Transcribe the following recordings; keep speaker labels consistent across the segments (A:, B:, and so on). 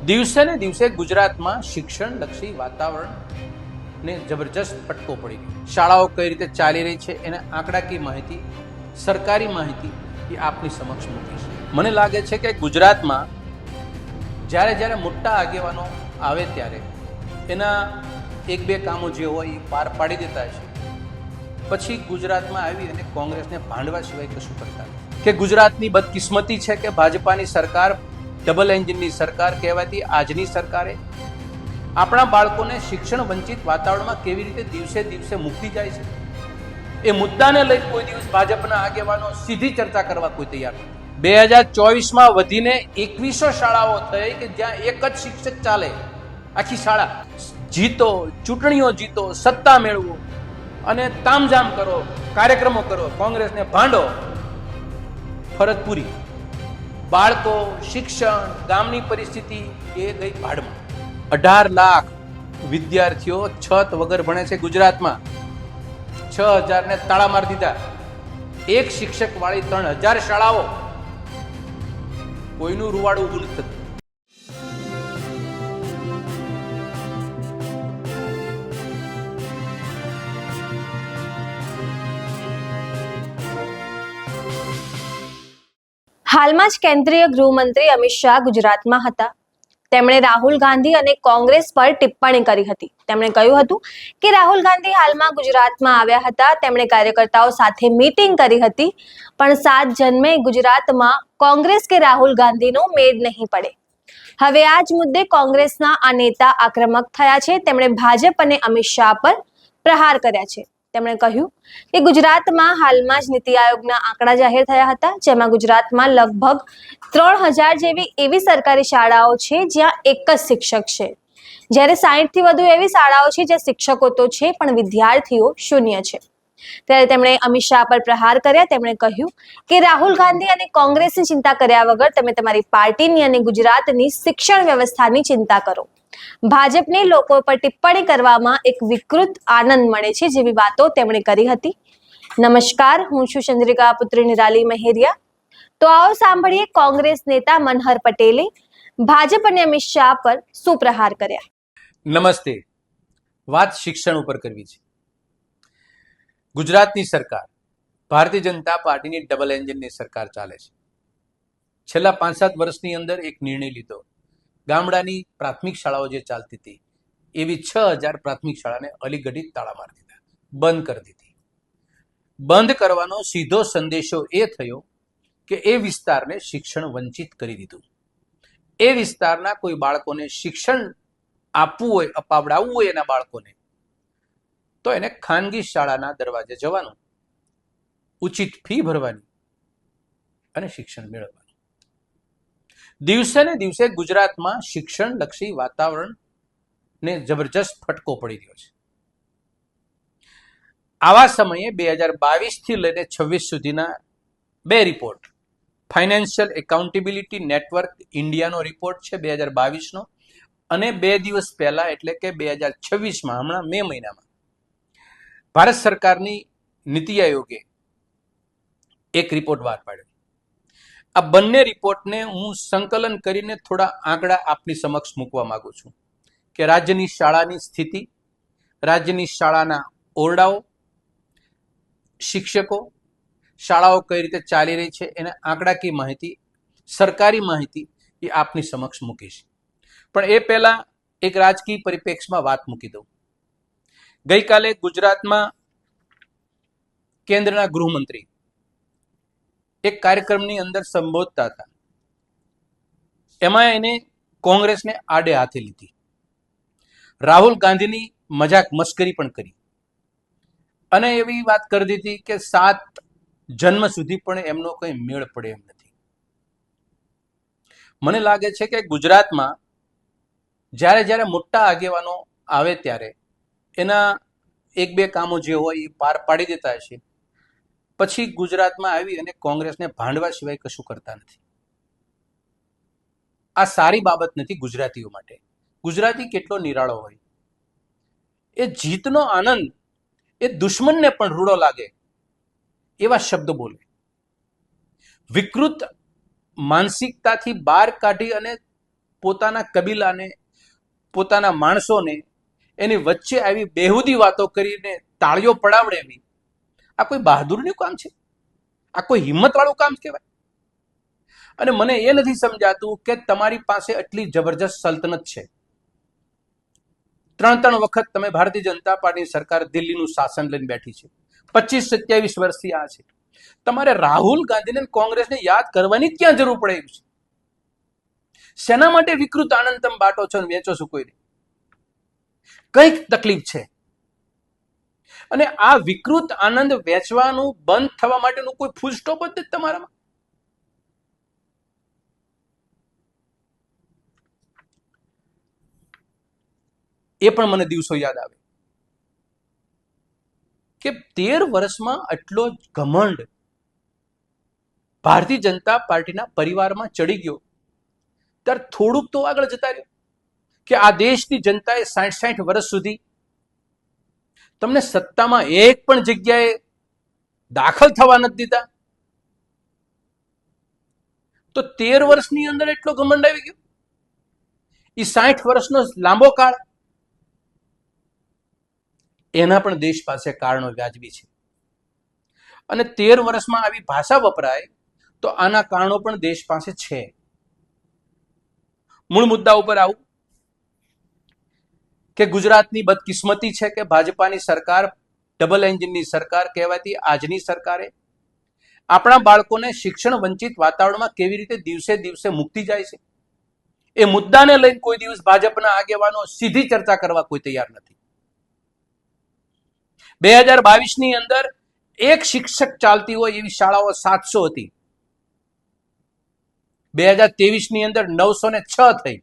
A: દિવસે ને દિવસે ગુજરાતમાં શિક્ષણલક્ષી વાતાવરણને જબરજસ્ત ફટકો પડી ગયો. શાળાઓ કઈ રીતે ચાલી રહી છે એના આંકડાકીય માહિતી, સરકારી માહિતી એ આપની સમક્ષ મૂકી છે. મને લાગે છે કે ગુજરાતમાં જ્યારે જ્યારે મોટા આગેવાનો આવે ત્યારે એના એક બે કામો જે હોય એ પાર પાડી દેતા છે. પછી ગુજરાતમાં આવી અને કોંગ્રેસને ભાંડવા સિવાય કશું કરતા નથી. કે ગુજરાતની બદકિસ્મતી છે કે ભાજપાની સરકાર, ડબલ એન્જિનની સરકાર કહેવાતી આજની સરકારે આપણા બાળકોને શિક્ષણ વંચિત વાતાવરણમાં કેવી રીતે દિવસે દિવસે મૂકતી જાય છે, એ મુદ્દાને લઈ કોઈ દિવસ ભાજપના આગેવાનો સીધી ચર્ચા કરવા કોઈ તૈયાર નથી. 2024માં વધીને 2100 શાળાઓ થઈ કે જ્યાં એક જ શિક્ષક ચાલે, આખી શાળા. જીતો, ચૂંટણીઓ જીતો, સત્તા મેળવો અને તામઝામ કરો, કાર્યક્રમો કરો, કોંગ્રેસને ભાંડો, ફરજ પૂરી. બાળકો, શિક્ષણ, ગામની પરિસ્થિતિ એ ગઈ ભાડમાં. 18 લાખ વિદ્યાર્થીઓ છત વગર ભણે છે ગુજરાતમાં. 6000 ને તાળા મારી દીધા. એક શિક્ષક વાળી 3000 શાળાઓ. કોઈનું રૂવાડું ઊભું નથી થતું.
B: હાલમાં જ કેન્દ્રીય ગૃહમંત્રી અમિત શાહ ગુજરાતમાં હતા. તેમણે રાહુલ ગાંધી અને કોંગ્રેસ પર ટિપ્પણી કરી હતી. તેમણે કહ્યું હતું કે રાહુલ ગાંધી હાલમાં ગુજરાતમાં આવ્યા હતા, તેમણે કાર્યકર્તાઓ સાથે મીટિંગ કરી હતી, પણ 7 જન્મે ગુજરાતમાં કોંગ્રેસ કે રાહુલ ગાંધીનો મેળ નહીં પડે. હવે આ જ મુદ્દે કોંગ્રેસના આ નેતા આક્રમક થયા છે. તેમણે ભાજપ અને અમિત શાહ પર પ્રહાર કર્યા છે. તેમણે કહ્યું કે ગુજરાતમાં હાલમાં જ નીતિ આયોગના આંકડા જાહેર થયા હતા, જેમાં ગુજરાતમાં લગભગ 3000 જેવી એવી સરકારી શાળાઓ છે જ્યાં એક જ શિક્ષક છે, જ્યારે 60 થી વધુ એવી શાળાઓ છે જ્યાં શિક્ષકો તો છે પણ વિદ્યાર્થીઓ શૂન્ય છે. ત્યારે તેમણે અમિત શાહ પર પ્રહાર કર્યા. તેમણે કહ્યું કે રાહુલ ગાંધી અને કોંગ્રેસની ચિંતા કર્યા વગર તમે તમારી પાર્ટીની અને ગુજરાતની શિક્ષણ વ્યવસ્થાની ચિંતા કરો. ભાજપને લોકો પર ટિપ્પણી કરવામાં એક વિકૃત આનંદ મળે છે, જેવી વાતો તેમણે કરી હતી. નમસ્કાર, હું છું ચંદ્રિકા પુત્રી નિરાલી મહેરિયા. તો આવો સાંભળીએ કોંગ્રેસ નેતા મનહર પટેલે ભાજપ અને અમિત શાહ પર શું પ્રહાર કર્યા.
A: નમસ્તે. વાત શિક્ષણ ઉપર કરવી છે. ગુજરાતની સરકાર ભારતીય જનતા પાર્ટીની ડબલ એન્જિનની સરકાર ચાલે છે. છેલ્લા 5-7 વર્ષની અંદર એક નિર્ણય લીધો. ગામડાની પ્રાથમિક શાળાઓ જે ચાલતી હતી એવી 6000 પ્રાથમિક શાળાને અલીગઢી તાળા મારી દીધા, બંધ કરી દીધી. બંધ કરવાનો સીધો સંદેશો એ થયો કે એ વિસ્તારને શિક્ષણ વંચિત કરી દીધું. એ વિસ્તારના કોઈ બાળકોને શિક્ષણ આપવું હોય, અપાવડાવવું હોય એના બાળકોને, તો એને ખાનગી શાળાના દરવાજે જવાનું, ઉચિત ફી ભરવાની અને શિક્ષણ મેળવવાનું. દિવસે ને દિવસે ગુજરાતમાં શિક્ષણલક્ષી વાતાવરણને જબરજસ્ત ફટકો પડી રહ્યો છે. આવા સમયે 2022 થી લઈને 26 સુધીના 2 રિપોર્ટ, ફાઇનાન્શિયલ એકાઉન્ટેબિલિટી નેટવર્ક ઇન્ડિયાનો રિપોર્ટ છે 2022નો, અને 2 દિવસ પહેલા એટલે કે 2026માં, હમણાં મે મહિનામાં ભારત સરકારની નીતિ આયોગે એક રિપોર્ટ બહાર પાડ્યો. આ બંને રિપોર્ટને હું સંકલન કરીને થોડા આંકડા આપની સમક્ષ મૂકવા માંગુ છું કે રાજ્યની શાળાની સ્થિતિ, રાજ્યની શાળાના ઓરડાઓ, શિક્ષકો, શાળાઓ કઈ રીતે ચાલી રહી છે એના આંકડાકીય માહિતી, સરકારી માહિતી એ આપની સમક્ષ મૂકીશ. પણ એ પહેલા એક રાજકીય પરિપ્રેક્ષમાં વાત મૂકી દઉં. ગઈકાલે ગુજરાતમાં કેન્દ્રના ગૃહમંત્રી એક કાર્યક્રમની અંદર સંબોધતા હતા. એમાં એને કોંગ્રેસને આડે હાથે લીધી, રાહુલ ગાંધીની મજાક મસ્કરી પણ કરી અને એવી વાત કરી દીધી કે 7 જન્મ સુધી પણ એમનો કંઈ મેળ પડે એમ નથી. મને લાગે છે કે ગુજરાતમાં જ્યારે જ્યારે મોટા આગેવાનો આવે ત્યારે એના એક બે કામો જે હોય એ પાર પાડી દેતા છે. પછી ગુજરાતમાં આવી અને કોંગ્રેસને ભાંડવા સિવાય કશું કરતા નથી. આ સારી બાબત નથી ગુજરાતીઓ માટે. ગુજરાતી કેટલો નિરાળો હોય, એ જીતનો આનંદ એ દુશ્મનને પણ રૂડો લાગે એવા શબ્દ બોલે. વિકૃત માનસિકતાથી બહાર કાઢી અને પોતાના કબીલાને, પોતાના માણસોને એની વચ્ચે આવી બેહુદી વાતો કરીને તાળીઓ પડાવડેવી, આ કોઈ બહાદુરીનું કામ છે? આ કોઈ હિંમતવાળું કામ કહેવાય? અને મને એ નથી સમજાતું કે તમારી પાસે આટલી જબરજસ્ત સલ્તનત છે, 3 વખત તમે ભારતીય જનતા પાર્ટીની સરકાર દિલ્હીનું શાસન લઈને બેઠી છે, 25-27 વર્ષથી આ છે. તમારે રાહુલ ગાંધીને કોંગ્રેસને યાદ કરવાની ક્યાં જરૂર પડે છે? શેના માટે વિકૃત આનંદ તમે બાટો છો અને વેચો છો? કોઈને કઈક તકલીફ છે. અને આ વિકૃત આનંદ વેચવાનું બંધ થવા માટેનું કોઈ ફૂલ સ્ટોપ જ નથી તમારામાં. એ પણ મને દિવસો યાદ આવે કે 13 વર્ષમાં આટલો ઘમંડ ભારતીય જનતા પાર્ટીના પરિવારમાં ચડી ગયો, ત્યારે થોડુંક તો આગળ જતા રહ્યો કે આ દેશની જનતાએ 60 વર્ષ સુધી તમને સત્તામાં એક પણ જગ્યાએ દાખલ થવા નથી દીધા, તો 13 વર્ષની અંદર એટલો ઘમંડ આવી ગયો. એ 60 વર્ષનો લાંબો કાળ, એના પણ દેશ પાસે કારણો વ્યાજબી છે. અને 13 વર્ષમાં આવી ભાષા વપરાય તો આના કારણો પણ દેશ પાસે છે. મૂળ મુદ્દા ઉપર આવું કે ગુજરાતની બદકિસ્મતી છે કે ભાજપાની સરકાર, ડબલ એન્જિનની સરકાર કહેવાતી આજની સરકારે આપણા બાળકોને શિક્ષણ વંચિત વાતાવરણમાં કેવી રીતે દિવસે દિવસે મૂકતી જાય છે, એ મુદ્દાને લઈને કોઈ દિવસ ભાજપના આગેવાનો સીધી ચર્ચા કરવા કોઈ તૈયાર નથી. 2022ની અંદર એક શિક્ષક ચાલતી હોય એવી શાળાઓ 700 હતી, 2023ની અંદર 906 થઈ,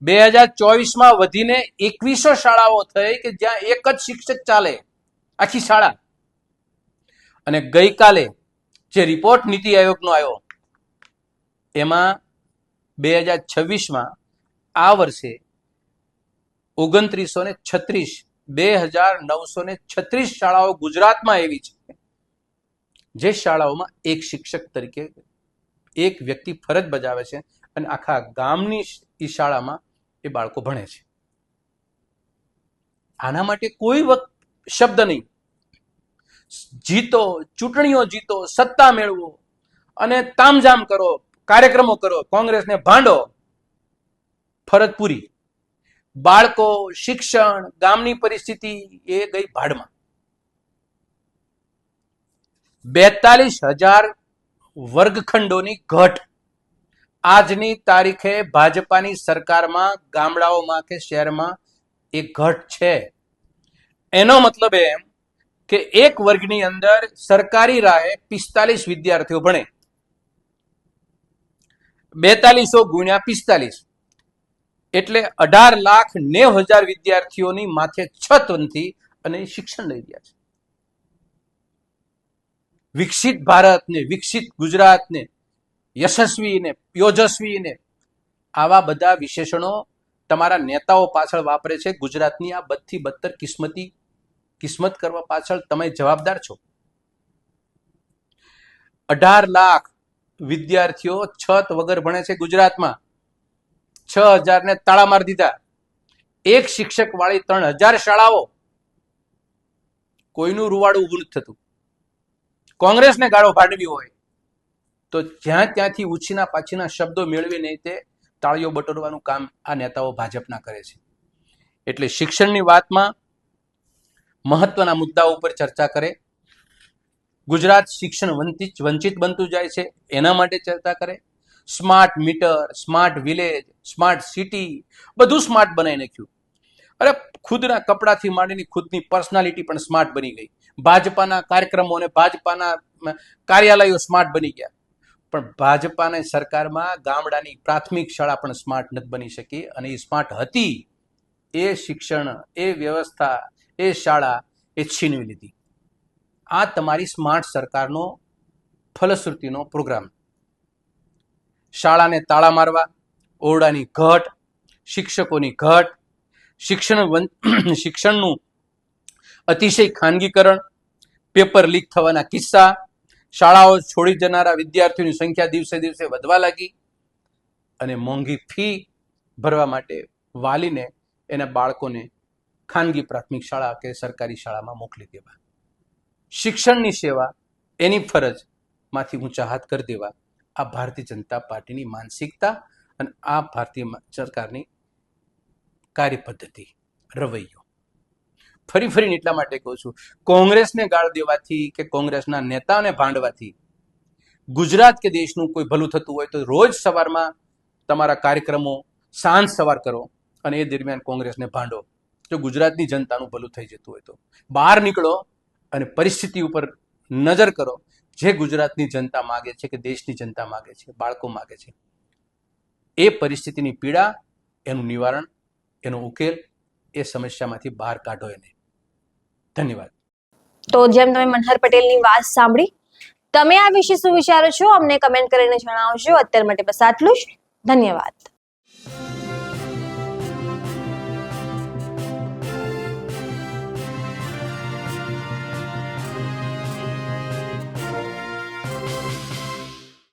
A: 2024માં વધીને 2100 શાળાઓ થઈ કે જ્યાં એક જ શિક્ષક ચાલે આખી શાળા. અને ગઈકાલે જે રિપોર્ટ નીતિ આયોગનો આવ્યો એમાં 2026માં આ વર્ષે 2936 શાળાઓ ગુજરાતમાં એવી છે જે શાળાઓમાં એક શિક્ષક તરીકે એક વ્યક્તિ ફરજ બજાવે છે અને આખા ગામની એ શાળામાં એ બાળકો ભણે છે. આના માટે કોઈ શબ્દ નહીં. જીતો, ચૂંટણીઓ જીતો, સત્તા મેળવો અને તામઝામ કરો, કાર્યક્રમો કરો, કોંગ્રેસને ભાંડો, ફરજ પૂરી. બાળકો, શિક્ષણ, ગામની પરિસ્થિતિ એ ગઈ ભાડમાં. 42,000 વર્ગખંડોની ઘટ આજની તારીખે ભાજપાની સરકારમાં ગામડાઓમાં કે શહેરમાં એક ઘટ છે. એનો મતલબ એમ કે એક વર્ગની અંદર સરકારી રાહે 45 વિદ્યાર્થીઓ ભણે, 4200 ગુણ્યા 45 એટલે 18,90,000 વિદ્યાર્થીઓની માથે છત નથી અને શિક્ષણ લઈ રહ્યા છે. વિકસિત ભારતને, વિકસિત ગુજરાતને, યશસ્વી ને યોજસ્વી ને આવા બધા વિશેષણો તમારા નેતાઓ પાછળ વાપરે છે. ગુજરાતની આ બદથી બદતર કિસ્મત કરવા પાછળ તમે જવાબદાર છો. 18 લાખ વિદ્યાર્થીઓ છત વગર ભણે છે ગુજરાતમાં. 6,000 ને તાળા મારી દીધા. એક શિક્ષક વાળી 3,000 શાળાઓ. કોઈનું રૂવાડું ઊભું નથી થતું. કોંગ્રેસને ગાળો ફાડવી હોય તો જ્યાં ત્યાંથી ઉછીના પાછીના શબ્દો મેળવીને તે તાળીઓ બટોરવાનું કામ આ નેતાઓ ભાજપના કરે છે. એટલે શિક્ષણની વાતમાં મહત્વના મુદ્દાઓ ઉપર ચર્ચા કરે. ગુજરાત શિક્ષણ વંચિત બનતું જાય છે એના માટે ચર્ચા કરે. Smart meter, smart village, smart city, બધું સ્માર્ટ બનાવી નાખ્યું. અરે ખુદના કપડાથી માંડીને ખુદની પર્સનાલિટી પણ સ્માર્ટ બની ગઈ. ભાજપાના કાર્યક્રમો અને ભાજપાના કાર્યાલયો સ્માર્ટ બની ગયા. પણ ભાજપાની સરકારમાં ગામડાની પ્રાથમિક શાળા પણ સ્માર્ટ નથી બની શકી. અને એ સ્માર્ટ હતી એ શિક્ષણ, એ વ્યવસ્થા, એ શાળા એ છીનવી લીધી. આ તમારી સ્માર્ટ સરકારનો ફલશ્રુતિનો પ્રોગ્રામ. શાળાને તાળા મારવા, ઓરડાની ઘટ, શિક્ષકોની ઘટ, શિક્ષણનું અતિશય ખાનગીકરણ, પેપર લીક થવાના કિસ્સા, શાળાઓ છોડી જનારા વિદ્યાર્થીઓની સંખ્યા દિવસે દિવસે વધવા લાગી. અને મોંઘી ફી ભરવા માટે વાલીને એના બાળકોને ખાનગી પ્રાથમિક શાળા કે સરકારી શાળામાં મોકલી દેવા, શિક્ષણની સેવા એની ફરજમાંથી ઊંચા હાથ કરી દેવા, આ ભારતીય જનતા પાર્ટીની માનસિકતા અને આ ભારતીય સરકારની કાર્યપદ્ધતિ, રવૈયો. ફરીને એટલા માટે કહું છું, કોંગ્રેસને ગાળ દેવાથી કે કોંગ્રેસના નેતાઓને ભાંડવાથી ગુજરાત કે દેશનું કોઈ ભલું થતું હોય તો રોજ સવારમાં તમારા કાર્યક્રમો સાંજ સવાર કરો અને એ દરમિયાન કોંગ્રેસને ભાંડો. જો ગુજરાતની જનતાનું ભલું થઈ જતું હોય તો બહાર નીકળો અને પરિસ્થિતિ ઉપર નજર કરો. જે ગુજરાતની જનતા માગે છે કે દેશની જનતા માગે છે, બાળકો માગે છે, એ પરિસ્થિતિની પીડા, એનું નિવારણ, એનો ઉકેલ, એ સમસ્યામાંથી બહાર કાઢો એને. ધન્યવાદ.
B: તો જેમ તમે મનહર પટેલની વાત સાંભળી, તમે આ વિશે શું વિચારો છો અમને કમેન્ટ કરીને જણાવજો. અત્યાર માટે બસ આટલું જ. ધન્યવાદ.